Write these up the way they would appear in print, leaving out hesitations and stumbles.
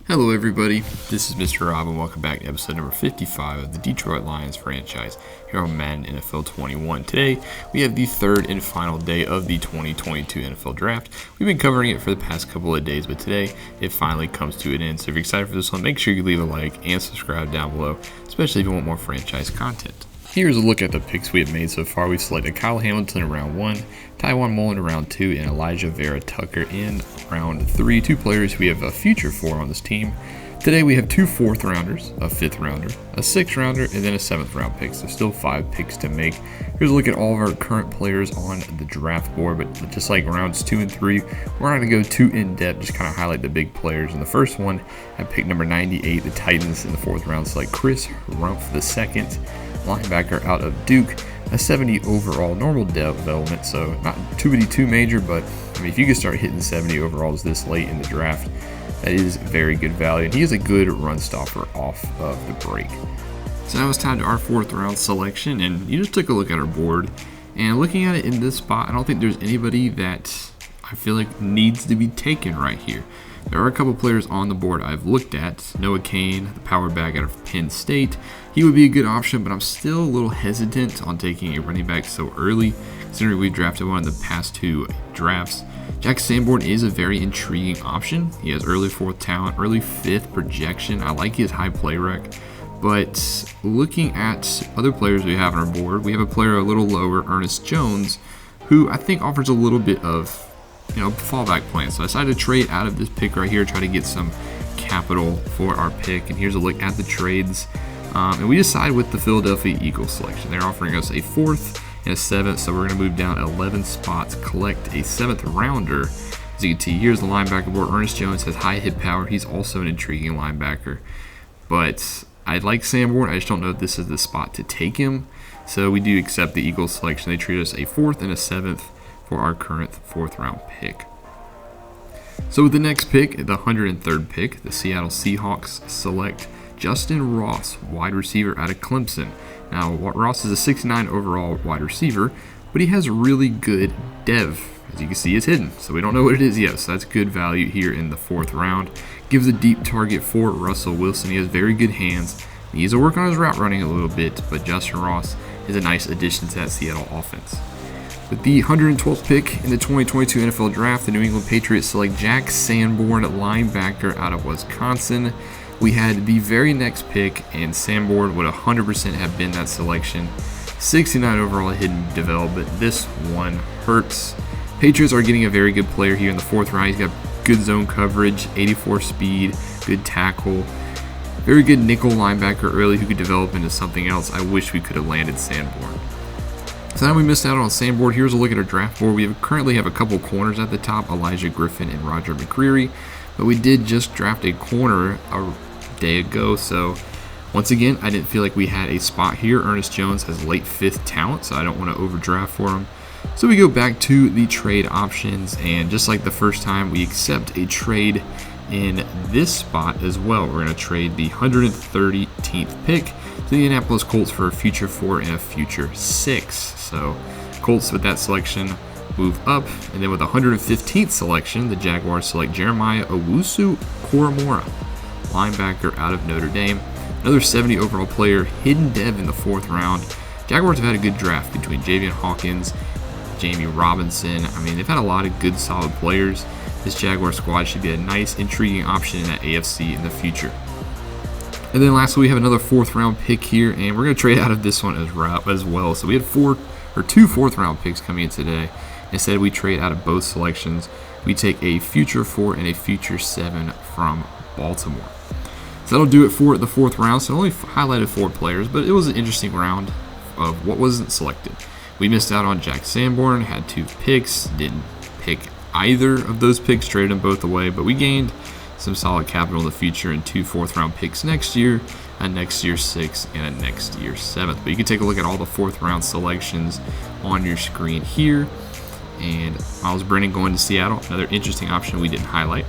Hello everybody, this is Mr. Rob and welcome back to episode number 55 of the Detroit Lions franchise here on Madden NFL 21. Today, we have the third and final day of the 2022 NFL Draft. We've been covering it for the past couple of days, but today, it finally comes to an end. So if you're excited for this one, make sure you leave a like and subscribe down below, especially if you want more franchise content. Here's a look at the picks we have made so far. We've selected Kyle Hamilton in round 1, Tywan Mullen in round 2, and Elijah Vera Tucker in round 3. Two players we have a future for on this team. Today we have 2 4th rounders, a 5th rounder, a 6th rounder, and then a 7th round pick. So still 5 picks to make. Here's a look at all of our current players on the draft board, but just like rounds 2 and 3, we're not going to go too in-depth, just kind of highlight the big players. In the first one, at pick number 98, the Titans in the 4th round select Chris Rumpf II, linebacker out of Duke, a 70 overall, normal development, so not too major, but I mean, if you can start hitting 70 overalls this late in the draft, that is very good value, and he is a good run stopper off of the break. So now it's time to our 4th round selection, and you just took a look at our board, and looking at it in this spot, I don't think there's anybody that I feel like needs to be taken right here. There are a couple players on the board I've looked at. Noah Cain, the power back out of Penn State. He would be a good option, but I'm still a little hesitant on taking a running back so early, considering we drafted one in the past 2 drafts. Jack Sanborn is a very intriguing option. He has early 4th talent, early 5th projection. I like his high play rec. But looking at other players we have on our board, we have a player a little lower, Ernest Jones, who I think offers a little bit of fallback plan. So I decided to trade out of this pick right here, try to get some capital for our pick. And here's a look at the trades. And we decide with the Philadelphia Eagles selection. They're offering us a 4th and a 7th, so we're going to move down 11 spots, collect a 7th rounder. As you can see, here's the linebacker board. Ernest Jones has high hit power. He's also an intriguing linebacker. But I like Sanborn. I just don't know if this is the spot to take him. So we do accept the Eagles selection. They treat us a 4th and a 7th for our current 4th round pick. So with the next pick, the 103rd pick, the Seattle Seahawks select Justin Ross, wide receiver out of Clemson. Now, Ross is a 69 overall wide receiver, but he has really good dev. As you can see, it's hidden, so we don't know what it is yet. So that's good value here in the 4th round. Gives a deep target for Russell Wilson. He has very good hands. He needs to work on his route running a little bit, but Justin Ross is a nice addition to that Seattle offense. With the 112th pick in the 2022 NFL Draft, the New England Patriots select Jack Sanborn, linebacker out of Wisconsin. We had the very next pick, and Sanborn would 100% have been that selection. 69 overall hidden development. This one hurts. Patriots are getting a very good player here in the 4th round. He's got good zone coverage, 84 speed, good tackle. Very good nickel linebacker early who could develop into something else. I wish we could have landed Sanborn. So now we missed out on Sanborn. Here's a look at our draft board. We currently have a couple corners at the top, Elijah Griffin and Roger McCreary. But we did just draft a corner a day ago, so once again, I didn't feel like we had a spot here. Ernest Jones has late 5th talent, so I don't want to overdraft for him. So we go back to the trade options, and just like the first time, we accept a trade in this spot as well. We're going to trade the 113th pick to the Indianapolis Colts for a future 4 and a future 6. So Colts with that selection move up, and then with the 115th selection, the Jaguars select Jeremiah Owusu-Koramoah, linebacker out of Notre Dame. Another 70 overall player, hidden dev in the 4th round. Jaguars have had a good draft between Javian Hawkins, Jamie Robinson. I mean, they've had a lot of good, solid players. This Jaguar squad should be a nice, intriguing option in that AFC in the future. And then lastly, we have another 4th round pick here, and we're going to trade out of this one as well. So we had 2 4th round picks coming in today. Instead, we trade out of both selections. We take a future 4 and a future 7 from Baltimore. So that'll do it for the 4th round. So I only highlighted 4 players, but it was an interesting round of what wasn't selected. We missed out on Jack Sanborn, had 2 picks, didn't pick either of those picks, traded them both away, but we gained some solid capital in the future in 2 4th round picks next year, a next year 6th, and a next year 7th. But you can take a look at all the 4th round selections on your screen here. And Miles Brennan going to Seattle, another interesting option we didn't highlight.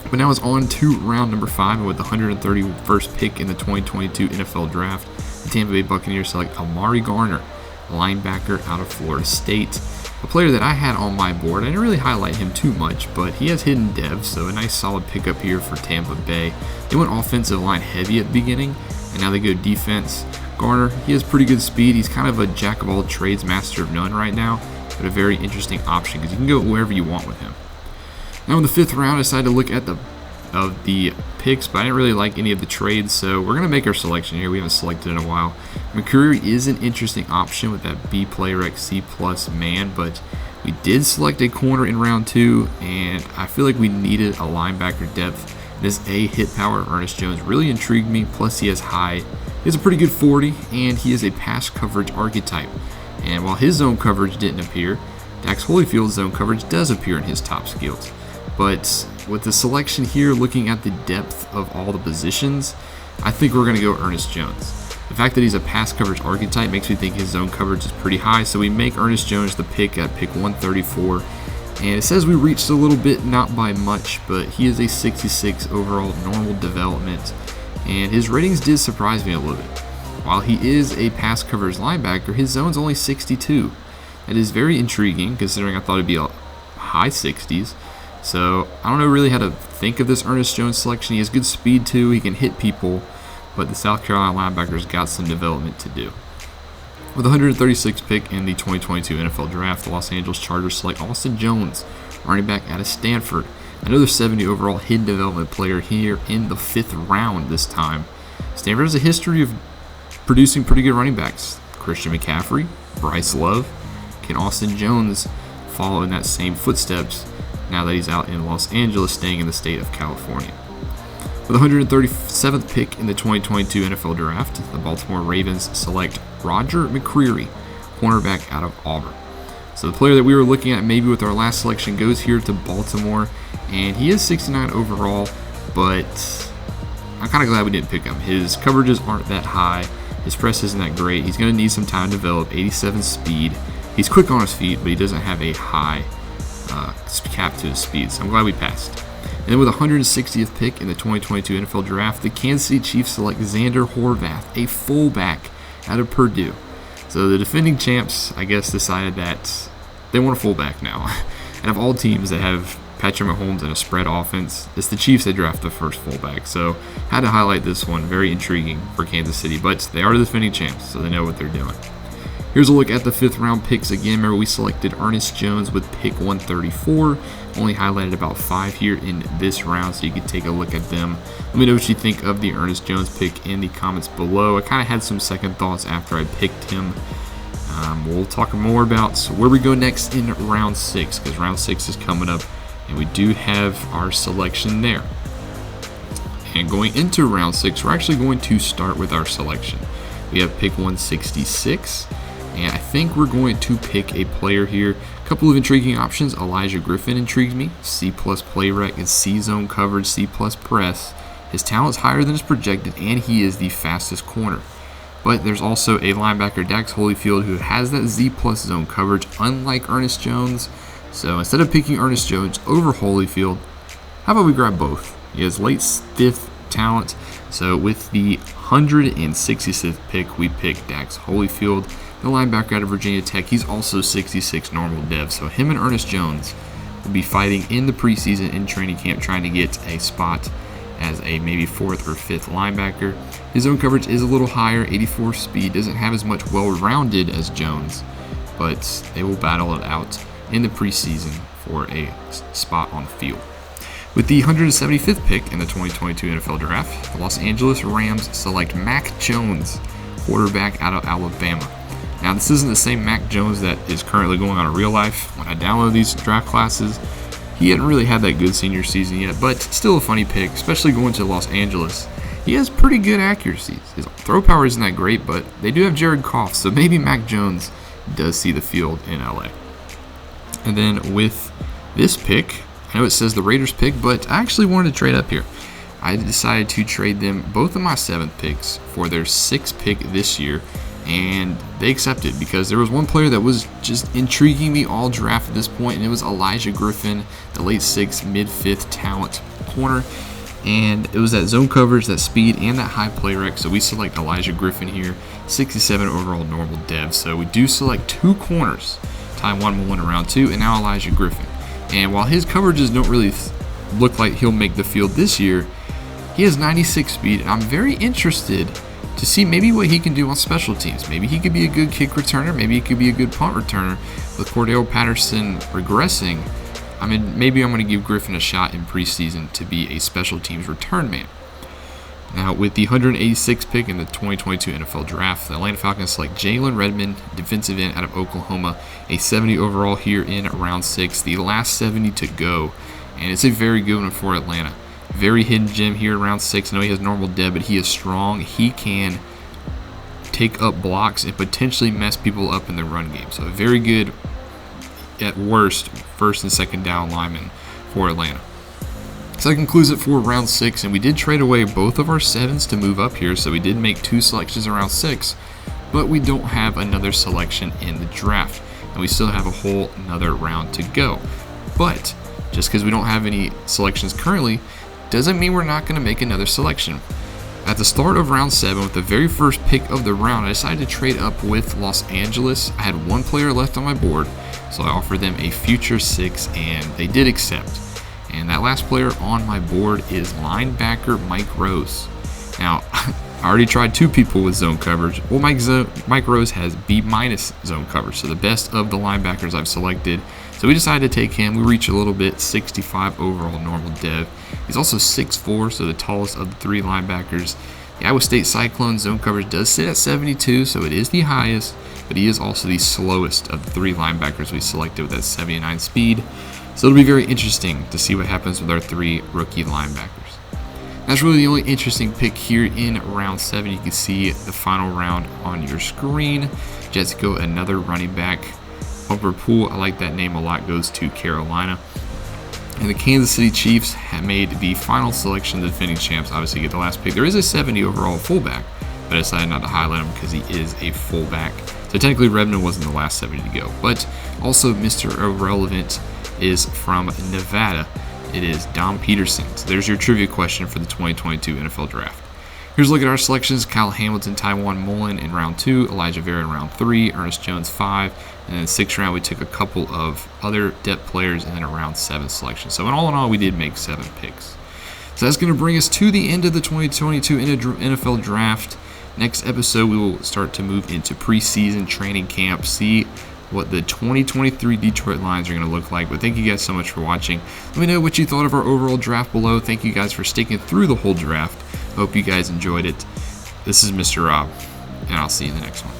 But now it's on to round number 5, and with the 131st pick in the 2022 NFL Draft, the Tampa Bay Buccaneers select Amari Garner, linebacker out of Florida State. A player that I had on my board, I didn't really highlight him too much, but he has hidden dev, so a nice solid pickup here for Tampa Bay. They went offensive line heavy at the beginning, and now they go defense. Garner, he has pretty good speed. He's kind of a jack of all trades, master of none right now, but a very interesting option because you can go wherever you want with him. Now in the 5th round, I decided to look at the picks, but I didn't really like any of the trades, so we're going to make our selection here. We haven't selected in a while. McCreary is an interesting option with that B player X C plus man, but we did select a corner in round 2, and I feel like we needed a linebacker depth. This A hit power of Ernest Jones really intrigued me, plus he has a pretty good 40, and he is a pass coverage archetype. And while his zone coverage didn't appear, Dax Holyfield's zone coverage does appear in his top skills. But with the selection here, looking at the depth of all the positions, I think we're going to go Ernest Jones. The fact that he's a pass coverage archetype makes me think his zone coverage is pretty high, so we make Ernest Jones the pick at pick 134. And it says we reached a little bit, not by much, but he is a 66 overall normal development, and his ratings did surprise me a little bit. While he is a pass coverage linebacker, his zone's only 62. That is very intriguing, considering I thought it'd be a high 60s. So I don't know really how to think of this Ernest Jones selection. He has good speed too, he can hit people, but the South Carolina linebackers got some development to do. With the 136th pick in the 2022 NFL Draft, the Los Angeles Chargers select Austin Jones, running back out of Stanford. Another 70 overall hidden development player here in the 5th round this time. Stanford has a history of producing pretty good running backs. Christian McCaffrey, Bryce Love. Can Austin Jones follow in that same footsteps now that he's out in Los Angeles, staying in the state of California? With the 137th pick in the 2022 NFL Draft, the Baltimore Ravens select Roger McCreary, cornerback out of Auburn. So the player that we were looking at maybe with our last selection goes here to Baltimore, and he is 69 overall, but I'm kind of glad we didn't pick him. His coverages aren't that high. His press isn't that great. He's going to need some time to develop. 87 speed. He's quick on his feet, but he doesn't have a high cap to his speed, so I'm glad we passed. And then with the 160th pick in the 2022 NFL Draft, the Kansas City Chiefs select Xander Horvath, a fullback out of Purdue. So the defending champs, I guess, decided that they want a fullback now. And of all teams that have Patrick Mahomes in a spread offense, it's the Chiefs that draft the first fullback. So had to highlight this one. Very intriguing for Kansas City, but they are the defending champs, so they know what they're doing. Here's a look at the 5th round picks again. Remember, we selected Ernest Jones with pick 134. Only highlighted about 5 here in this round, so you can take a look at them. Let me know what you think of the Ernest Jones pick in the comments below. I kind of had some second thoughts after I picked him. We'll talk more about where we go next in round 6, because round 6 is coming up, and we do have our selection there. And going into round 6, we're actually going to start with our selection. We have pick 166. And I think we're going to pick a player here. A couple of intriguing options. Elijah Griffin intrigues me. C+ play rec and C zone coverage, C+ press. His talent is higher than is projected, and he is the fastest corner. But there's also a linebacker, Dax Holyfield, who has that Z+ zone coverage, unlike Ernest Jones. So instead of picking Ernest Jones over Holyfield, how about we grab both? He has late 5th talent. So with the 166th pick, we pick Dax Holyfield, the linebacker out of Virginia Tech. He's also 66 normal dev, so him and Ernest Jones will be fighting in the preseason in training camp, trying to get a spot as a maybe 4th or 5th linebacker. His zone coverage is a little higher, 84 speed, doesn't have as much well-rounded as Jones, but they will battle it out in the preseason for a spot on the field. With the 175th pick in the 2022 NFL Draft, the Los Angeles Rams select Mac Jones, quarterback out of Alabama. Now, this isn't the same Mac Jones that is currently going on in real life. When I download these draft classes, he hadn't really had that good senior season yet, but still a funny pick, especially going to Los Angeles. He has pretty good accuracy. His throw power isn't that great, but they do have Jared Goff, so maybe Mac Jones does see the field in LA. And then with this pick, I know it says the Raiders pick, but I actually wanted to trade up here. I decided to trade them both of my 7th picks for their 6th pick this year, and they accepted because there was one player that was just intriguing me all draft at this point, and it was Elijah Griffin, the late 6th, mid-5th talent corner. And it was that zone coverage, that speed, and that high play rec. So we select Elijah Griffin here, 67 overall normal dev. So we do select 2 corners Taiwan Mullen in round 2, and now Elijah Griffin. And while his coverages don't really look like he'll make the field this year, he has 96 speed, and I'm very interested to see maybe what he can do on special teams. Maybe he could be a good kick returner. Maybe he could be a good punt returner. With Cordell Patterson regressing, I mean, maybe I'm going to give Griffin a shot in preseason to be a special teams return man. Now, with the 186th pick in the 2022 NFL Draft, the Atlanta Falcons select Jalen Redmond, defensive end out of Oklahoma, a 70 overall here in round 6, the last 70 to go, and it's a very good one for Atlanta. Very hidden gem here in round 6. I know he has normal dead, but he is strong. He can take up blocks and potentially mess people up in the run game. So a very good, at worst, first and second down lineman for Atlanta. So that concludes it for round 6, and we did trade away both of our 7s to move up here, so we did make 2 selections in round 6, but we don't have another selection in the draft, and we still have a whole another round to go. But just because we don't have any selections currently doesn't mean we're not going to make another selection. At the start of round 7, with the very first pick of the round, I decided to trade up with Los Angeles. I had one player left on my board, so I offered them a future 6, and they did accept. And that last player on my board is linebacker Mike Rose. Now, I already tried 2 people with zone coverage. Well, Mike Rose has B- zone coverage, so the best of the linebackers I've selected. So we decided to take him. We reach a little bit, 65 overall normal dev. He's also 6'4", so the tallest of the 3 linebackers. The Iowa State Cyclones zone coverage does sit at 72, so it is the highest, but he is also the slowest of the 3 linebackers we selected with that 79 speed. So it'll be very interesting to see what happens with our 3 rookie linebackers. That's really the only interesting pick here in round 7. You can see the final round on your screen. Jets go another running back. Bumper Pool, I like that name a lot, goes to Carolina. And the Kansas City Chiefs have made the final selection. The defending champs obviously get the last pick. There is a 70 overall fullback, but I decided not to highlight him because he is a fullback. So technically Redmond wasn't the last 70 to go. But also Mr. Irrelevant is from Nevada. It is Dom Peterson. So there's your trivia question for the 2022 NFL Draft. Here's a look at our selections. Kyle Hamilton, Taiwan Mullen in round 2, Elijah Vera in round 3, Ernest Jones 5, and then 6th round we took a couple of other depth players and then a round 7 selection. So in all, we did make 7 picks. So that's going to bring us to the end of the 2022 NFL Draft. Next episode we will start to move into preseason training camp, see what the 2023 Detroit Lions are going to look like. But thank you guys so much for watching. Let me know what you thought of our overall draft below. Thank you guys for sticking through the whole draft. Hope you guys enjoyed it. This is Mr. Rob, and I'll see you in the next one.